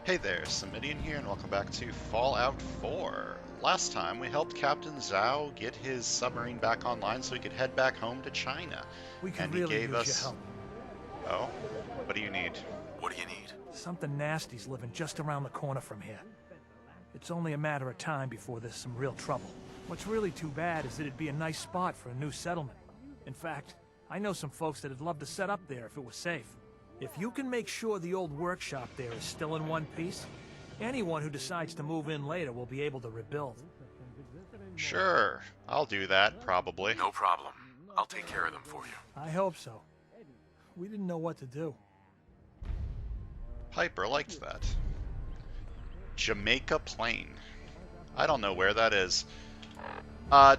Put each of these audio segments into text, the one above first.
Hey there, Samitian here, and welcome back to Fallout 4. Last time, we helped Captain Zhao get his submarine back online so he could head back home to China. We could And he really gave use your us... help. Oh? What do you need? What do you need? Something nasty's living just around the corner from here. It's only a matter of time before there's some real trouble. What's really too bad is that it'd be a nice spot for a new settlement. In fact, I know some folks that'd love to set up there if it was safe. If you can make sure the old workshop there is still in one piece, anyone who decides to move in later will be able to rebuild. Sure, I'll do that, probably. No problem. I'll take care of them for you. I hope so. We didn't know what to do. Piper liked that. Jamaica Plain. I don't know where that is.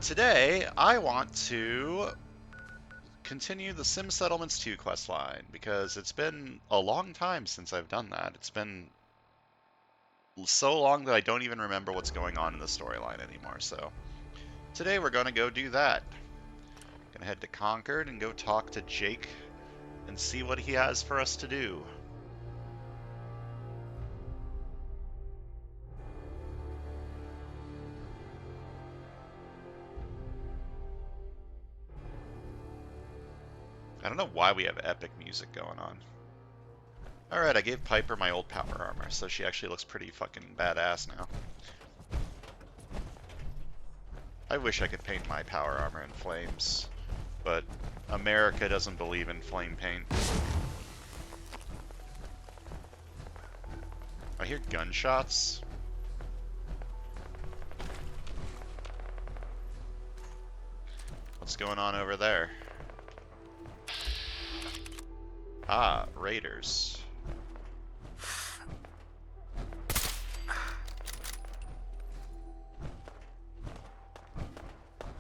Today, I want to continue the Sim Settlements 2 questline, because it's been a long time since I've done that. It's been so long that I don't even remember what's going on in the storyline anymore, so today we're going to go do that. Gonna head to Concord and go talk to Jake and see what he has for us to do. I don't know why we have epic music going on. Alright, I gave Piper my old power armor, so she actually looks pretty fucking badass now. I wish I could paint my power armor in flames, but America doesn't believe in flame paint. I hear gunshots. What's going on over there? Ah, raiders.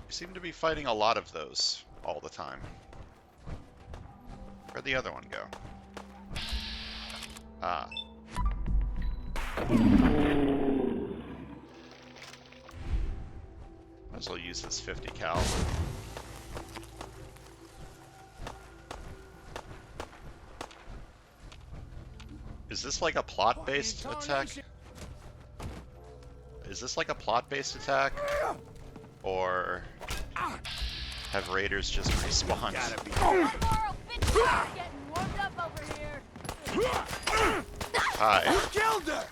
We seem to be fighting a lot of those all the time. Where'd the other one go? Ah. Might as well use this 50 cal. Is this like a plot-based attack? Is this like a plot-based attack? Or have raiders just respawned? Hi. Killed her!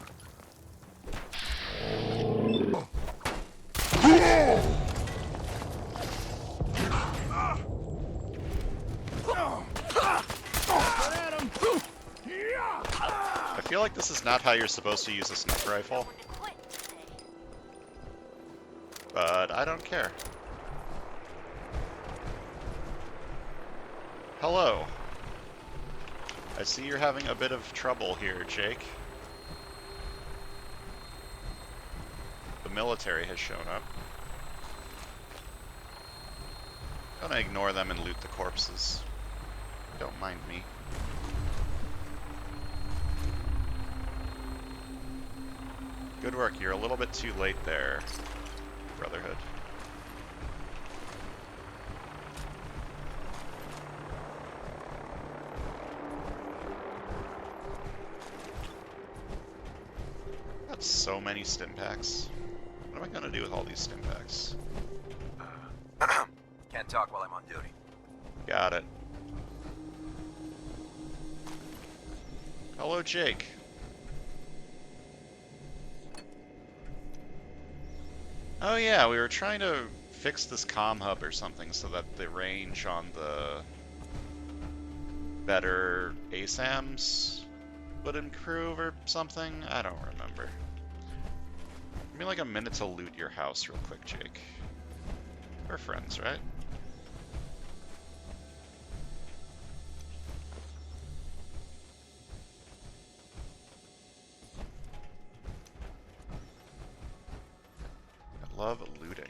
I feel like this is not how you're supposed to use a sniper rifle. But I don't care. Hello. I see you're having a bit of trouble here, Jake. The military has shown up. Gonna ignore them and loot the corpses. Don't mind me. Good work, you're a little bit too late there, Brotherhood. Got so many stim packs. What am I gonna do with all these stim packs? Can't talk while I'm on duty. Got it. Hello, Jake. Oh yeah, we were trying to fix this comm hub or something so that the range on the better ASAMs would improve or something? I don't remember. Give me like a minute to loot your house real quick, Jake. We're friends, right? I love looting.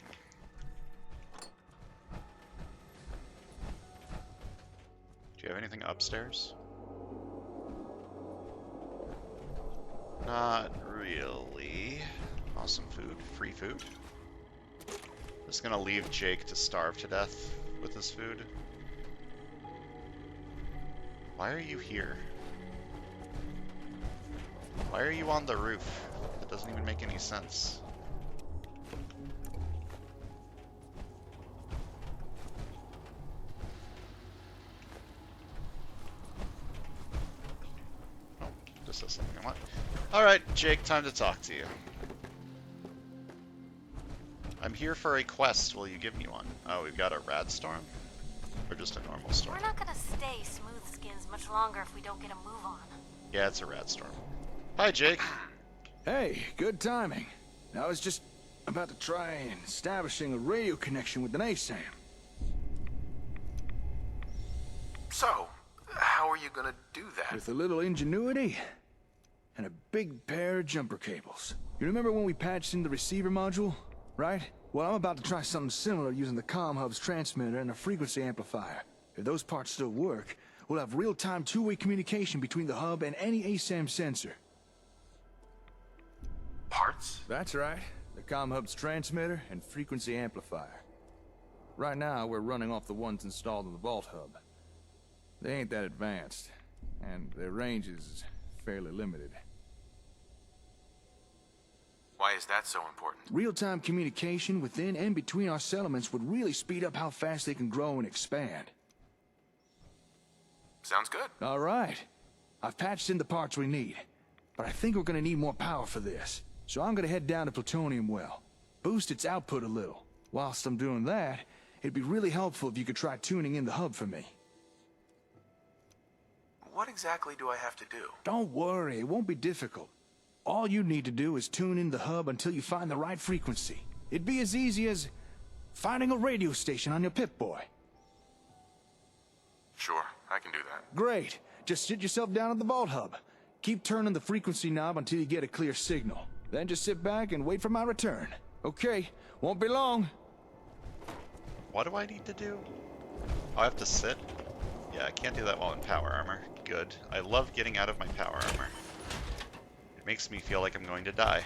Do you have anything upstairs? Not really. Awesome food. Free food. Just gonna leave Jake to starve to death with his food. Why are you here? Why are you on the roof? That doesn't even make any sense. Oh, this is something I want. Alright, Jake, time to talk to you. I'm here for a quest. Will you give me one? Oh, we've got a rad storm? Or just a normal storm? We're not gonna stay smooth skins much longer if we don't get a move on. Yeah, it's a rad storm. Hi, Jake. Hey, good timing. I was just about to try establishing a radio connection with an ASAM. So, how are you gonna do that? With a little ingenuity and a big pair of jumper cables. You remember when we patched in the receiver module, right? Well, I'm about to try something similar using the comm hub's transmitter and a frequency amplifier. If those parts still work, we'll have real-time two-way communication between the hub and any ASAM sensor. Parts? That's right. The comm hub's transmitter and frequency amplifier. Right now, we're running off the ones installed in the Vault hub. They ain't that advanced, and their range is fairly limited. Why is that so important? Real-time communication within and between our settlements would really speed up how fast they can grow and expand. Sounds good. All right. I've patched in the parts we need, but I think we're gonna need more power for this. So I'm gonna head down to Plutonium Well, boost its output a little. Whilst I'm doing that, it'd be really helpful if you could try tuning in the hub for me. What exactly do I have to do? Don't worry, it won't be difficult. All you need to do is tune in the hub until you find the right frequency. It'd be as easy as finding a radio station on your Pip-Boy. Sure, I can do that. Great. Just sit yourself down at the Vault hub. Keep turning the frequency knob until you get a clear signal. Then just sit back and wait for my return. Okay, won't be long. What do I need to do? Oh, I have to sit? Yeah, I can't do that while in power armor. Good. I love getting out of my power armor. It makes me feel like I'm going to die.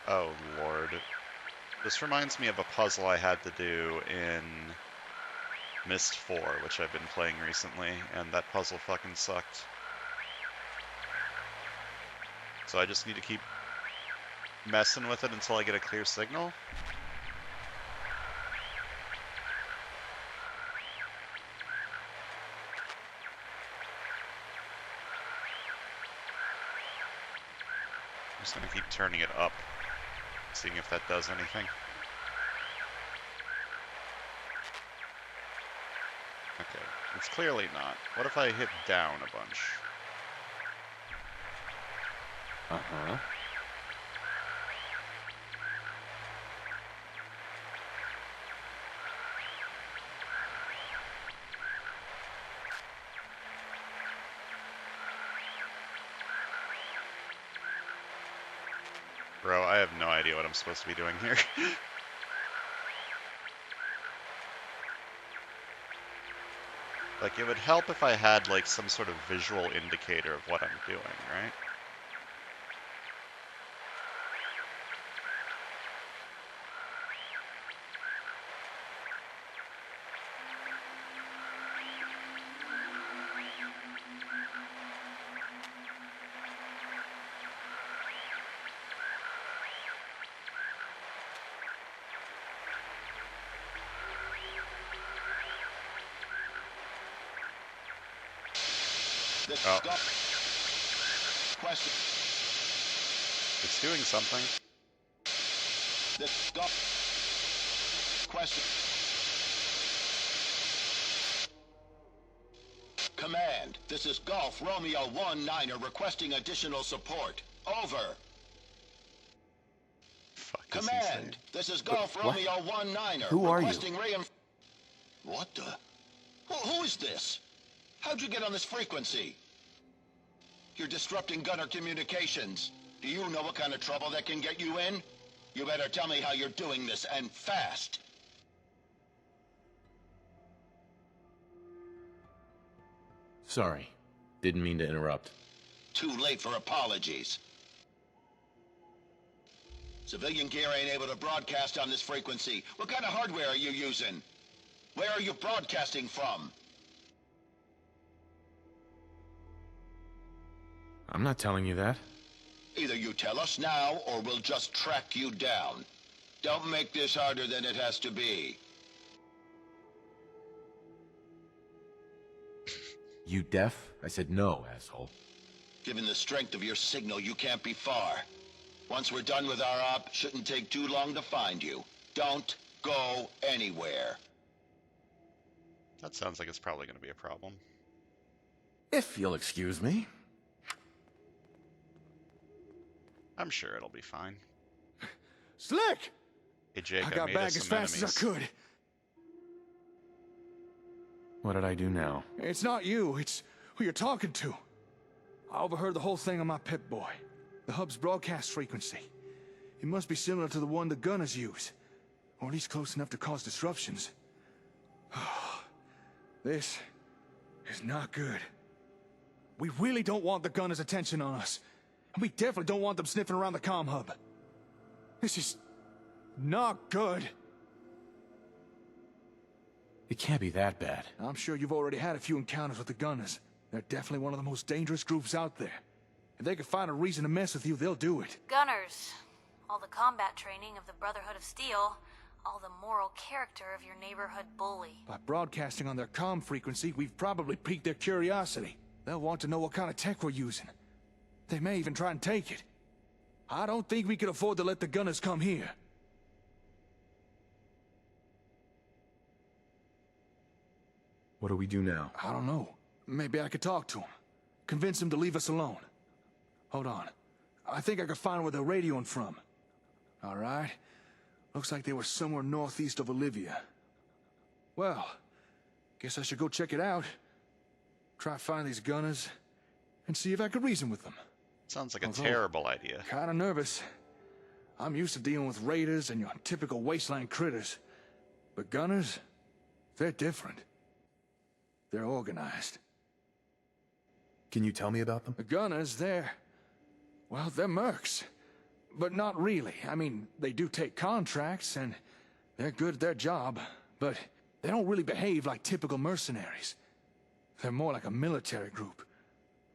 Oh, Lord. This reminds me of a puzzle I had to do in Myst 4, which I've been playing recently, and that puzzle fucking sucked. So I just need to keep messing with it until I get a clear signal. I'm just gonna keep turning it up, seeing if that does anything. Okay, it's clearly not. What if I hit down a bunch? Uh-huh. Bro, I have no idea what I'm supposed to be doing here. Like, it would help if I had, like, some sort of visual indicator of what I'm doing, right? Oh. Question. It's doing something. This question. Command. This is Golf Romeo 19er requesting additional support. Over. Fuck is he saying? Command. This is Golf What? Romeo 19er Who are you? requesting What the? Who is this? How'd you get on this frequency? You're disrupting gunner communications. Do you know what kind of trouble that can get you in? You better tell me how you're doing this, and fast. Sorry. Didn't mean to interrupt. Too late for apologies. Civilian gear ain't able to broadcast on this frequency. What kind of hardware are you using? Where are you broadcasting from? I'm not telling you that. Either you tell us now, or we'll just track you down. Don't make this harder than it has to be. You deaf? I said no, asshole. Given the strength of your signal, you can't be far. Once we're done with our op, shouldn't take too long to find you. Don't go anywhere. That sounds like it's probably going to be a problem. If you'll excuse me. I'm sure it'll be fine. Slick! Hey, Jake, I got made back us as some fast enemies. as I could. What did I do now? It's not you, it's who you're talking to. I overheard the whole thing on my Pip-Boy. The hub's broadcast frequency. It must be similar to the one the gunners use. Or at least close enough to cause disruptions. This is not good. We really don't want the gunners' attention on us. And we definitely don't want them sniffing around the comm hub. This is not good. It can't be that bad. I'm sure you've already had a few encounters with the gunners. They're definitely one of the most dangerous groups out there. If they can find a reason to mess with you, they'll do it. Gunners. All the combat training of the Brotherhood of Steel. All the moral character of your neighborhood bully. By broadcasting on their comm frequency, we've probably piqued their curiosity. They'll want to know what kind of tech we're using. They may even try and take it. I don't think we can afford to let the gunners come here. What do we do now? I don't know. Maybe I could talk to them. Convince them to leave us alone. Hold on. I think I could find where they're radioing from. All right. Looks like they were somewhere northeast of Olivia. Well, guess I should go check it out. Try to find these gunners, and see if I could reason with them. Sounds like a Although, terrible idea. Kinda nervous. I'm used to dealing with raiders and your typical wasteland critters. But gunners, they're different. They're organized. Can you tell me about them? The gunners, they're mercs. But not really. I mean, they do take contracts, and they're good at their job. But they don't really behave like typical mercenaries. They're more like a military group.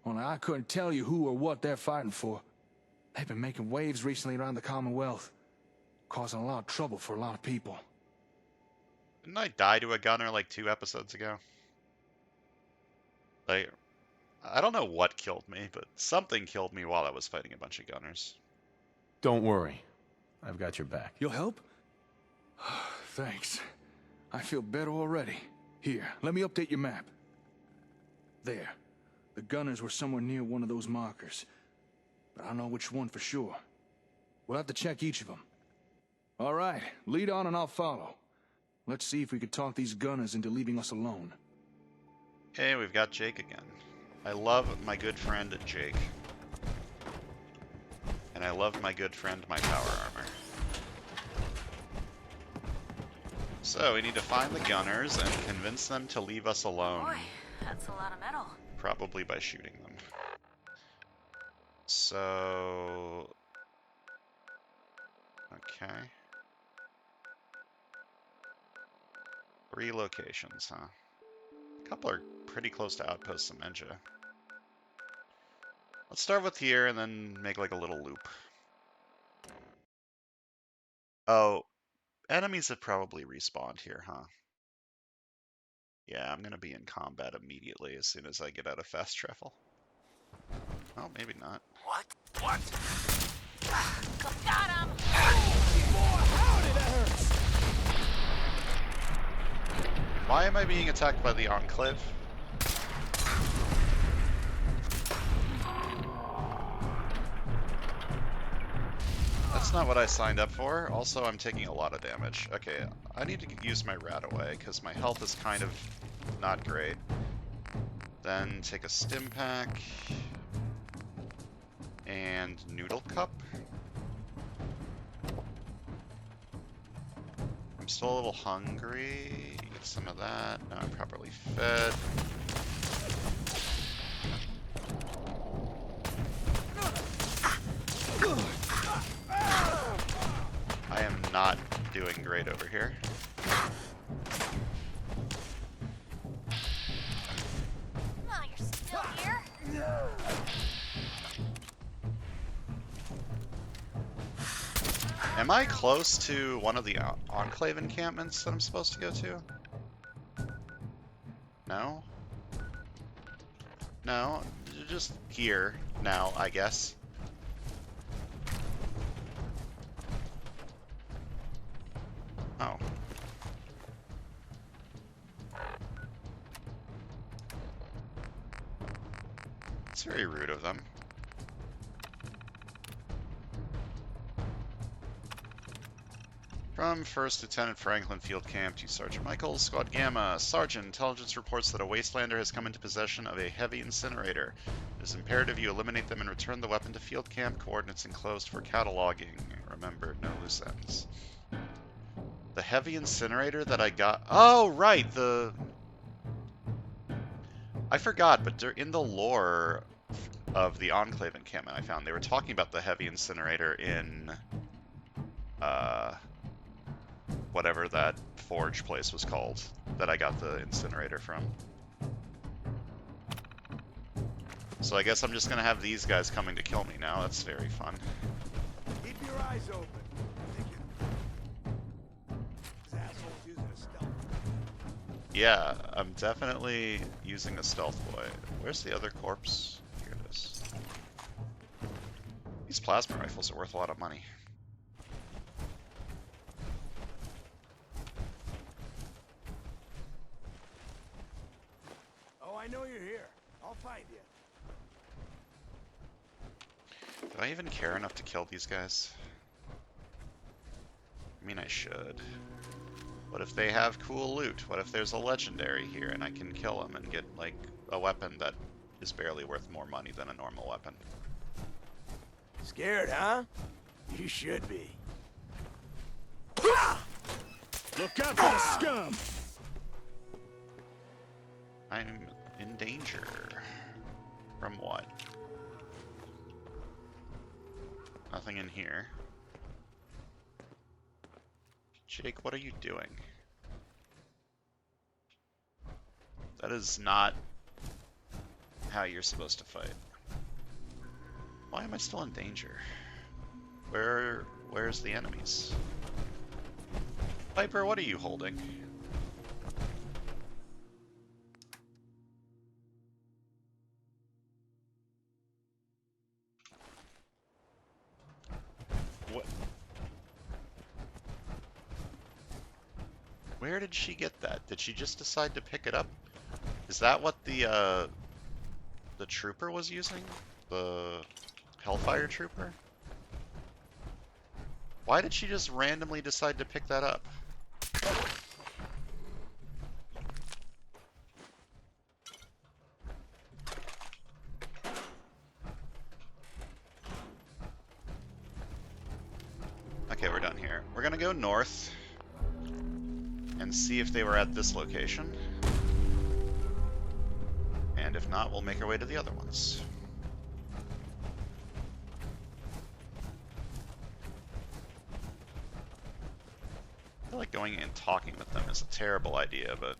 Only I couldn't tell you who or what they're fighting for. They've been making waves recently around the Commonwealth. Causing a lot of trouble for a lot of people. Didn't I die to a gunner like 2 episodes ago? Like, I don't know what killed me, but something killed me while I was fighting a bunch of gunners. Don't worry. I've got your back. You'll help? Thanks. I feel better already. Here, let me update your map. There. The gunners were somewhere near one of those markers. But I don't know which one for sure. We'll have to check each of them. All right, lead on and I'll follow. Let's see if we can talk these gunners into leaving us alone. Okay, we've got Jake again. I love my good friend Jake. And I love my good friend my power armor. So, we need to find the gunners and convince them to leave us alone. Boy, that's a lot of metal. Probably by shooting them. So... Okay. 3 locations, huh? A couple are pretty close to Outpost Semenja. Let's start with here and then make like a little loop. Oh, enemies have probably respawned here, huh? Yeah, I'm gonna be in combat immediately as soon as I get out of fast travel. Oh, maybe not. What? What? Got him! Why am I being attacked by the Enclave? That's not what I signed up for. Also, I'm taking a lot of damage. Okay, I need to use my rat away, because my health is kind of not great. Then take a stim pack. And noodle cup. I'm still a little hungry. Get some of that. Now I'm properly fed. doing great over here. Oh, you're still here? Am I close to one of the Enclave encampments that I'm supposed to go to? No? No, just here now, I guess. Oh. It's very rude of them. From First Lieutenant Franklin Field Camp to Sergeant Michaels, Squad Gamma. Sergeant, intelligence reports that a wastelander has come into possession of a heavy incinerator. It is imperative you eliminate them and return the weapon to Field Camp. Coordinates enclosed for cataloging. Remember, no loose ends. The heavy incinerator that I got... Oh, right! I forgot, but in the lore of the Enclave encampment I found, they were talking about the heavy incinerator in... whatever that forge place was called that I got the incinerator from. So I guess I'm just gonna have these guys coming to kill me now. That's very fun. Keep your eyes open. This asshole's using a stealth. Yeah, I'm definitely using a stealth boy. Where's the other corpse? Here it is. These plasma rifles are worth a lot of money. I know you're here. I'll find you. Do I even care enough to kill these guys? I mean, I should. What if they have cool loot? What if there's a legendary here and I can kill them and get, like, a weapon that is barely worth more money than a normal weapon? Scared, huh? You should be. Look out for the scum! I'm in danger. From what? Nothing in here. Jake, what are you doing? That is not how you're supposed to fight. Why am I still in danger? Where's the enemies? Piper, what are you holding? What? Where did she get that? Did she just decide to pick it up? Is that what the trooper was using? The Hellfire trooper? Why did she just randomly decide to pick that up? Okay, we're done here. We're gonna go north and see if they were at this location. And if not, we'll make our way to the other ones. I feel like going and talking with them is a terrible idea, but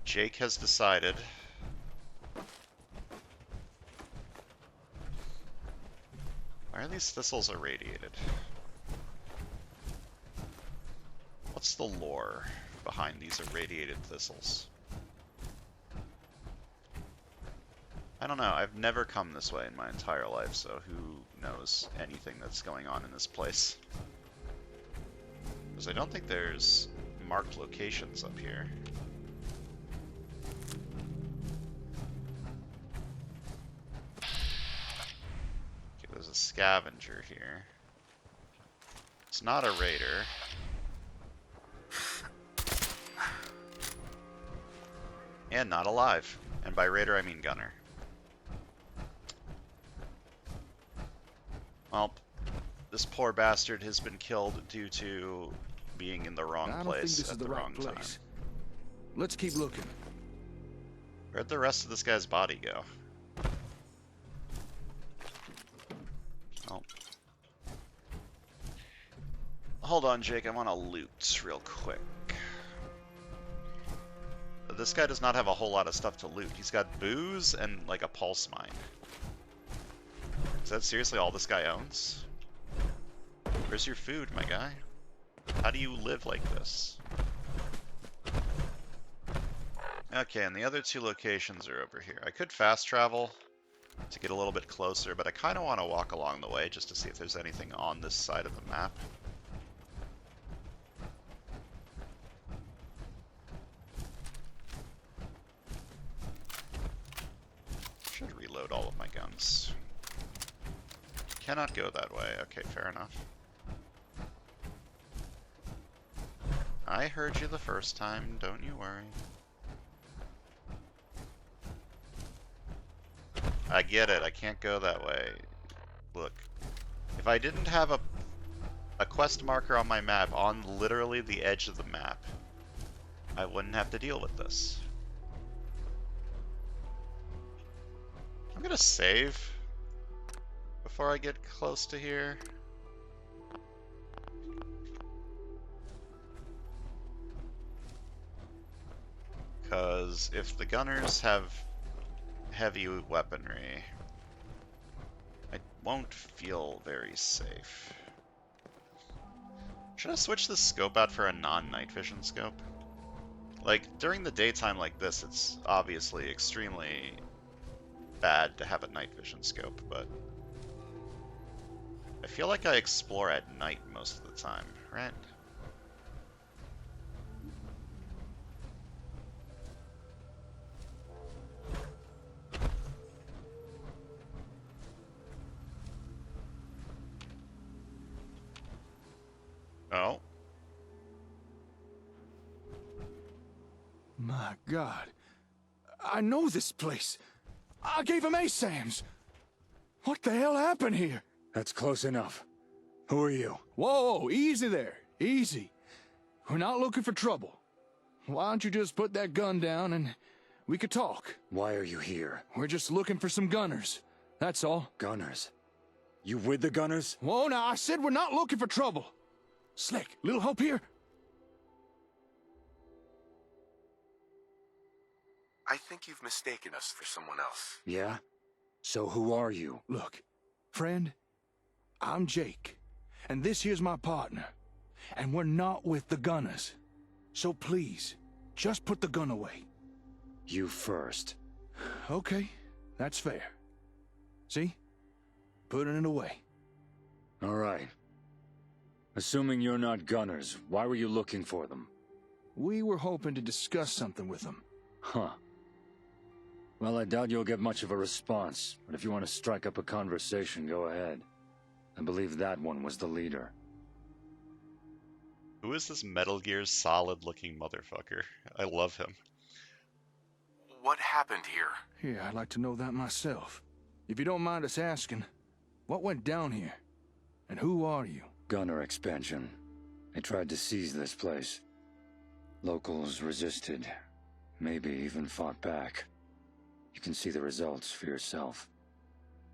Jake has decided. Why are these thistles irradiated? What's the lore behind these irradiated thistles? I don't know, I've never come this way in my entire life, so who knows anything that's going on in this place. Because I don't think there's marked locations up here. Okay, there's a scavenger here. It's not a raider. And not alive. And by raider I mean gunner. Well, this poor bastard has been killed due to being in the wrong place at the wrong time. Let's keep looking. Where'd the rest of this guy's body go? Oh. hold on, Jake. I want to loot real quick. This guy does not have a whole lot of stuff to loot. He's got booze and, like, a pulse mine. Is that seriously all this guy owns? Where's your food, my guy? How do you live like this? Okay, and the other two locations are over here. I could fast travel to get a little bit closer, but I kind of want to walk along the way just to see if there's anything on this side of the map. Should reload all of my guns. Cannot go that way. Okay, fair enough. I heard you the first time, don't you worry. I get it, I can't go that way. Look, if I didn't have a quest marker on my map on literally the edge of the map, I wouldn't have to deal with this. I'm gonna save before I get close to here. Because if the gunners have heavy weaponry, I won't feel very safe. Should I switch the scope out for a non-night vision scope? Like, during the daytime like this, it's obviously extremely bad to have a night vision scope, but I feel like I explore at night most of the time, right? Oh. My God. I know this place. I gave him ASAMs. What the hell happened here? That's close enough. Who are you? Whoa, easy there. Easy. We're not looking for trouble. Why don't you just put that gun down and we could talk? Why are you here? We're just looking for some gunners. That's all. Gunners? You with the gunners? Whoa, now I said we're not looking for trouble. Slick, little help here? I think you've mistaken us for someone else. Yeah? So who are you? Look, friend, I'm Jake, and this here's my partner, and we're not with the gunners. So please, just put the gun away. You first. Okay, that's fair. See? Putting it away. All right. Assuming you're not gunners, why were you looking for them? We were hoping to discuss something with them. Huh. Well, I doubt you'll get much of a response, but if you want to strike up a conversation, go ahead. I believe that one was the leader. Who is this Metal Gear Solid looking motherfucker? I love him. What happened here? Yeah, I'd like to know that myself. If you don't mind us asking, what went down here? And who are you? Gunner expansion. They tried to seize this place. Locals resisted. Maybe even fought back. You can see the results for yourself.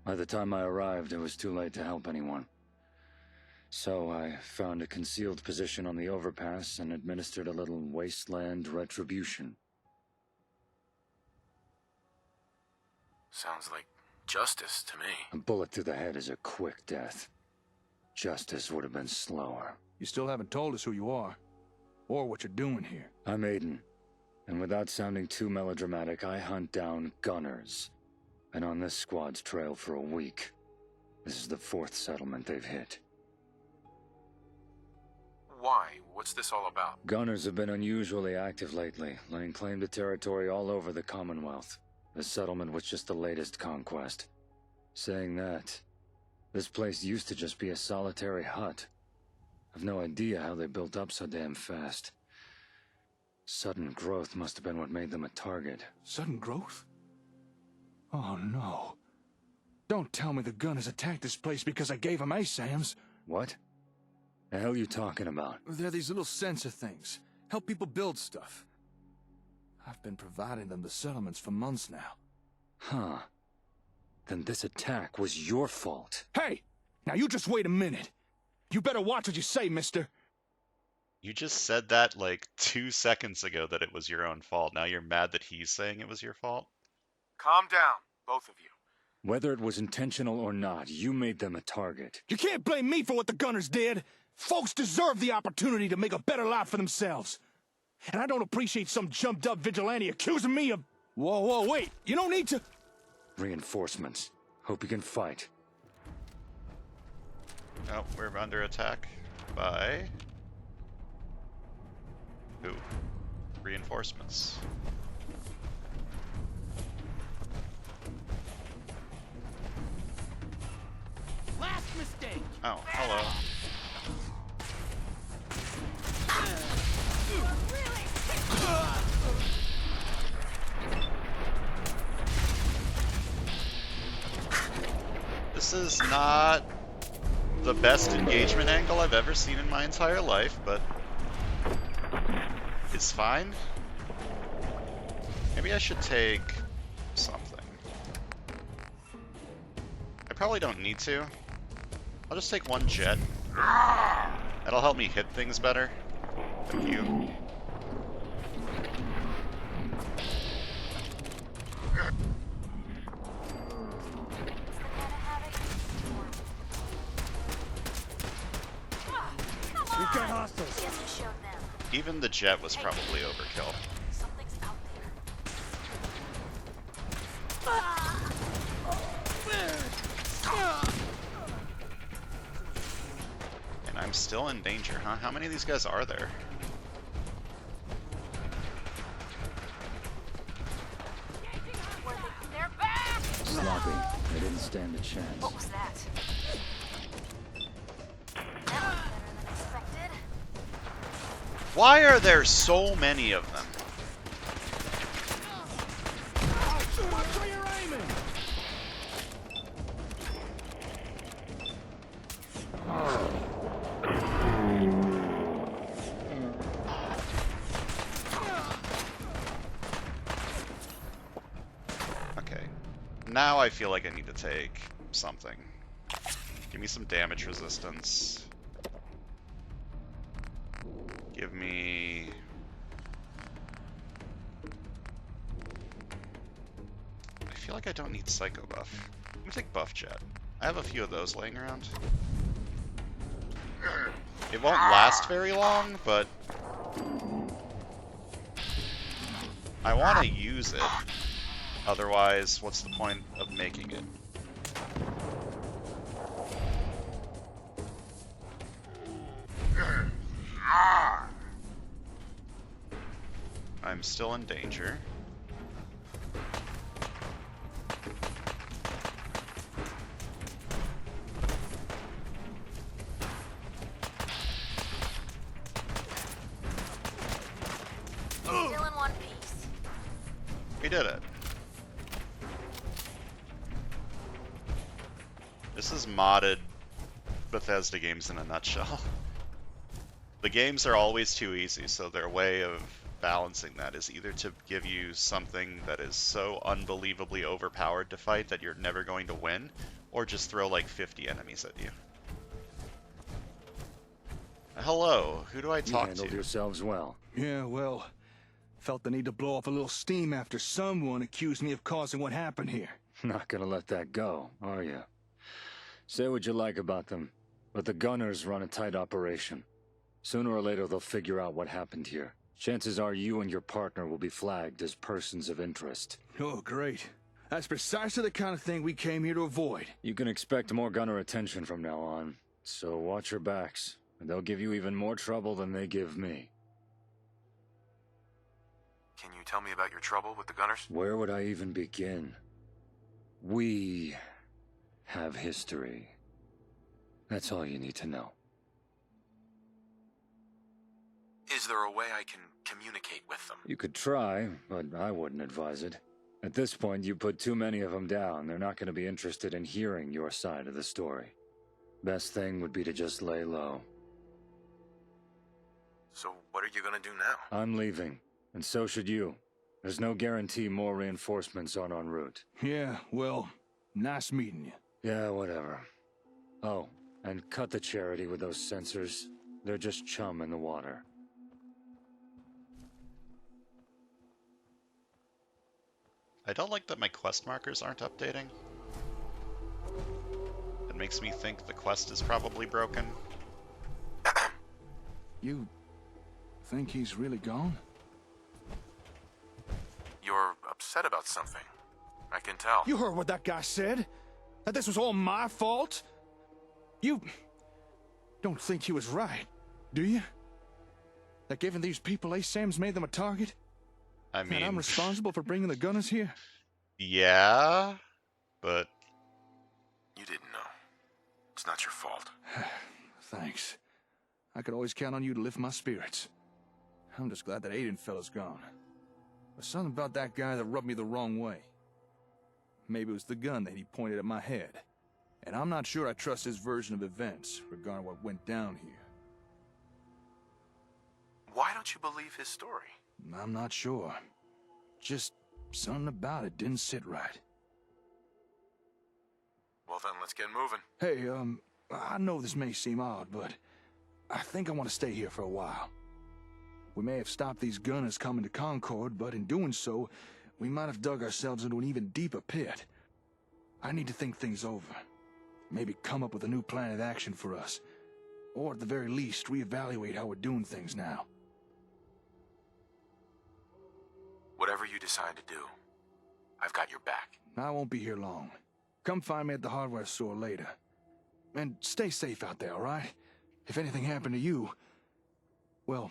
By the time I arrived, it was too late to help anyone. So I found a concealed position on the overpass and administered a little wasteland retribution. Sounds like justice to me. A bullet to the head is a quick death. Justice would have been slower. You still haven't told us who you are, or what you're doing here. I'm Aiden, and without sounding too melodramatic, I hunt down gunners. Been on this squad's trail for a week. This is the 4th settlement they've hit. Why? What's this all about? Gunners have been unusually active lately, laying claim to territory all over the Commonwealth. This settlement was just the latest conquest. Saying that, this place used to just be a solitary hut. I've no idea how they built up so damn fast. Sudden growth must have been what made them a target. Sudden growth? Oh no. Don't tell me the gunners attacked this place because I gave them ASAMs. What? The hell you talking about? They're these little sensor things. Help people build stuff. I've been providing them the settlements for months now. Huh. Then this attack was your fault. Hey! Now you just wait a minute. You better watch what you say, mister. You just said that like 2 seconds ago that it was your own fault. Now you're mad that he's saying it was your fault? Calm down, both of you. Whether it was intentional or not, you made them a target. You can't blame me for what the Gunners did. Folks deserve the opportunity to make a better life for themselves. And I don't appreciate some jumped-up vigilante accusing me of... Whoa, wait. You don't need to... Reinforcements. Hope you can fight. Oh, we're under attack by... Who? Reinforcements. Last mistake! Oh, hello. This is not the best engagement angle I've ever seen in my entire life, but it's fine. Maybe I should take something. I probably don't need to. I'll just take one jet. That'll help me hit things better. Thank you. We've got hostiles. Guess we showed them. Even the jet was probably overkill. Something's out And I'm still in danger, huh? How many of these guys are there? They're back! Sloppy. They didn't stand a chance. What was that? That was better than expected. Why are there so many of them? Watch where you're aiming! Okay. Now I feel like I need to take something. Give me some damage resistance. Give me... I feel like I don't need Psycho Buff. I'm gonna take Buff Jet. I have a few of those laying around. It won't last very long, but... I want to use it. Otherwise, what's the point of making it? I'm still in danger. Still in one piece. We did it. This is modded Bethesda games in a nutshell. The games are always too easy, so their way of balancing that is either to give you something that is so unbelievably overpowered to fight that you're never going to win, or just throw like 50 enemies at you. Hello, who do I You talk handled to? yourselves well. Yeah, well, felt the need to blow off a little steam after someone accused me of causing what happened here. Not gonna let that go, are you? Say what you like about them, but the Gunners run a tight operation. Sooner or later they'll figure out what happened here. Chances are you and your partner will be flagged as persons of interest. Oh, great. That's precisely the kind of thing we came here to avoid. You can expect more Gunner attention from now on, so watch your backs, and they'll give you even more trouble than they give me. Can you tell me about your trouble with the Gunners? Where would I even begin? We have history. That's all you need to know. Is there a way I can communicate with them? You could try, but I wouldn't advise it. At this point, you put too many of them down. They're not going to be interested in hearing your side of the story. Best thing would be to just lay low. So what are you gonna do now? I'm leaving, and so should you. There's no guarantee more reinforcements aren't en route. Yeah, well, nice meeting you. Yeah, whatever. Oh, and cut the charity with those sensors. They're just chum in the water. I don't like that my quest markers aren't updating. It makes me think the quest is probably broken. You think he's really gone? You're upset about something. I can tell. You heard what that guy said? That this was all my fault? You don't think he was right, do you? That giving these people ASAMs made them a target? I And I'm mean, responsible for bringing the gunners here? yeah, but You didn't know. It's not your fault. Thanks. I could always count on you to lift my spirits. I'm just glad that Aiden fella's gone. There's something about that guy that rubbed me the wrong way. Maybe it was the gun that he pointed at my head. And I'm not sure I trust his version of events regarding what went down here. Why don't you believe his story? I'm not sure. Just something about it didn't sit right. Well then, let's get moving. Hey, I know this may seem odd, but I think I want to stay here for a while. We may have stopped these gunners coming to Concord, but in doing so, we might have dug ourselves into an even deeper pit. I need to think things over. Maybe come up with a new plan of action for us. Or at the very least, reevaluate how we're doing things now. Whatever you decide to do, I've got your back. I won't be here long. Come find me at the hardware store later. And stay safe out there, all right? If anything happened to you, well,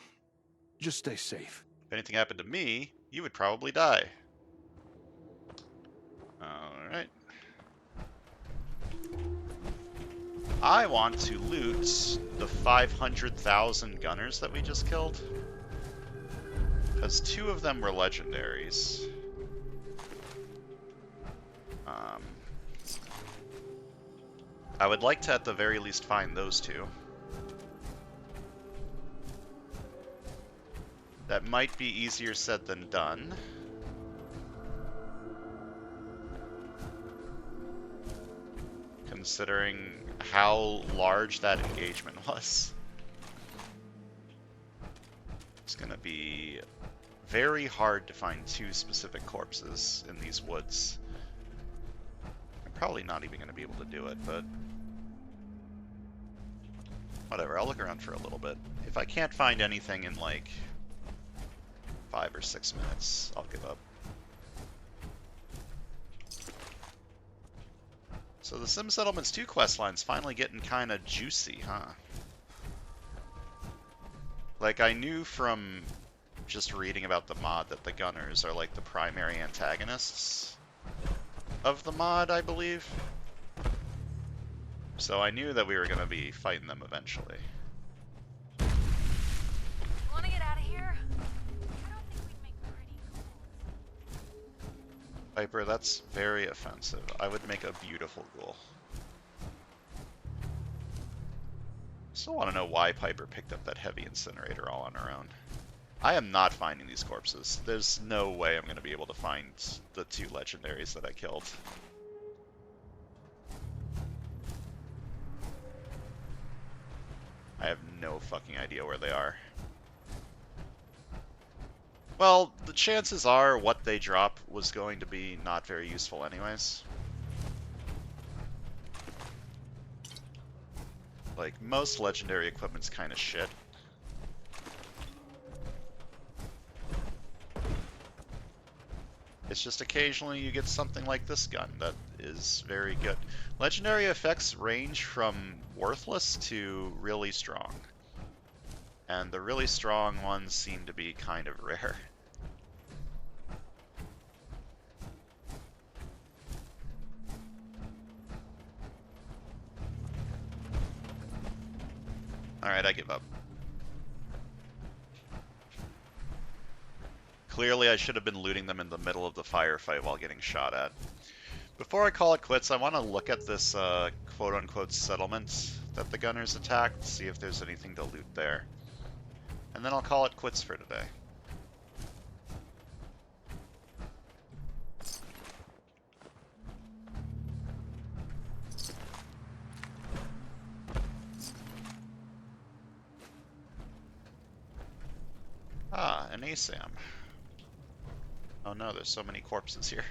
just stay safe. if anything happened to me, you would probably die. Alright. I want to loot the 500,000 gunners that we just killed. Because 2 of them were legendaries. I would like to at the very least find those 2. That might be easier said than done. Considering how large that engagement was. It's gonna be very hard to find 2 specific corpses in these woods. I'm probably not even gonna be able to do it, but whatever, I'll look around for a little bit. If I can't find anything in like 5 or 6 minutes, I'll give up. So the Sim Settlements 2 questline's finally getting kinda juicy, huh? Like, I knew from just reading about the mod that the Gunners are like the primary antagonists of the mod, I believe. So I knew that we were gonna be fighting them eventually. You wanna get out of here? I don't think we'd make pretty goals. Piper, that's very offensive. I would make a beautiful ghoul. Still want to know why Piper picked up that heavy incinerator all on her own. I am not finding these corpses. There's no way I'm going to be able to find the 2 legendaries that I killed. I have no fucking idea where they are. Well, the chances are what they drop was going to be not very useful anyways. Like, most legendary equipment's kind of shit. It's just occasionally you get something like this gun that is very good. Legendary effects range from worthless to really strong. And the really strong ones seem to be kind of rare. Alright, I give up. Clearly I should have been looting them in the middle of the firefight while getting shot at. Before I call it quits, I want to look at this quote-unquote settlement that the Gunners attacked, see if there's anything to loot there. And then I'll call it quits for today. Ah, an ASAM. Oh no, there's so many corpses here.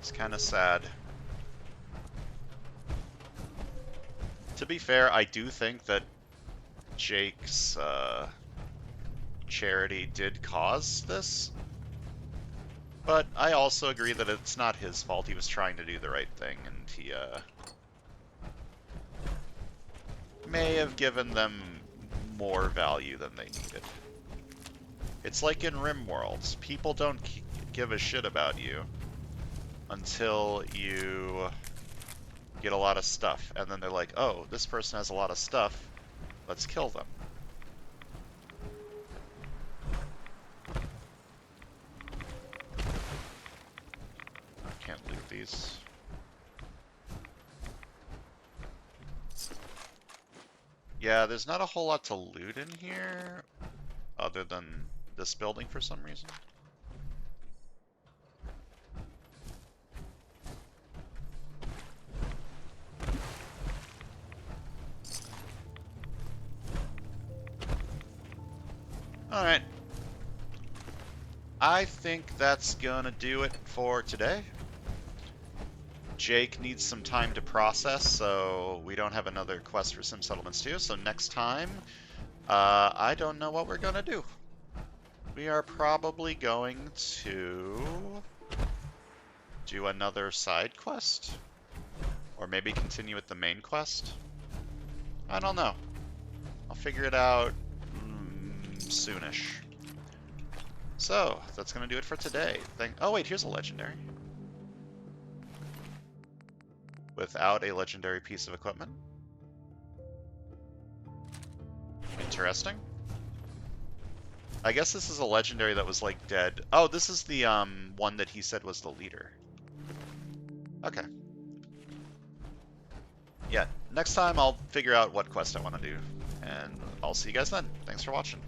It's kind of sad. To be fair, I do think that Jake's charity did cause this, but I also agree that it's not his fault. He was trying to do the right thing, and he may have given them more value than they needed. It's like in RimWorld. People don't give a shit about you until you get a lot of stuff, and then they're like, oh, this person has a lot of stuff, let's kill them. I can't loot these. Yeah, there's not a whole lot to loot in here, other than this building for some reason. Alright. I think that's gonna do it for today. Jake needs some time to process, so we don't have another quest for Sim Settlements 2, so next time, I don't know what we're gonna do. We are probably going to do another side quest? Or maybe continue with the main quest? I don't know. I'll figure it out soonish. So, that's gonna do it for today. Oh wait, here's a legendary. Without a legendary piece of equipment. Interesting. I guess this is a legendary that was like dead. Oh, this is the one that he said was the leader. Okay. Yeah, next time I'll figure out what quest I want to do, and I'll see you guys then. Thanks for watching.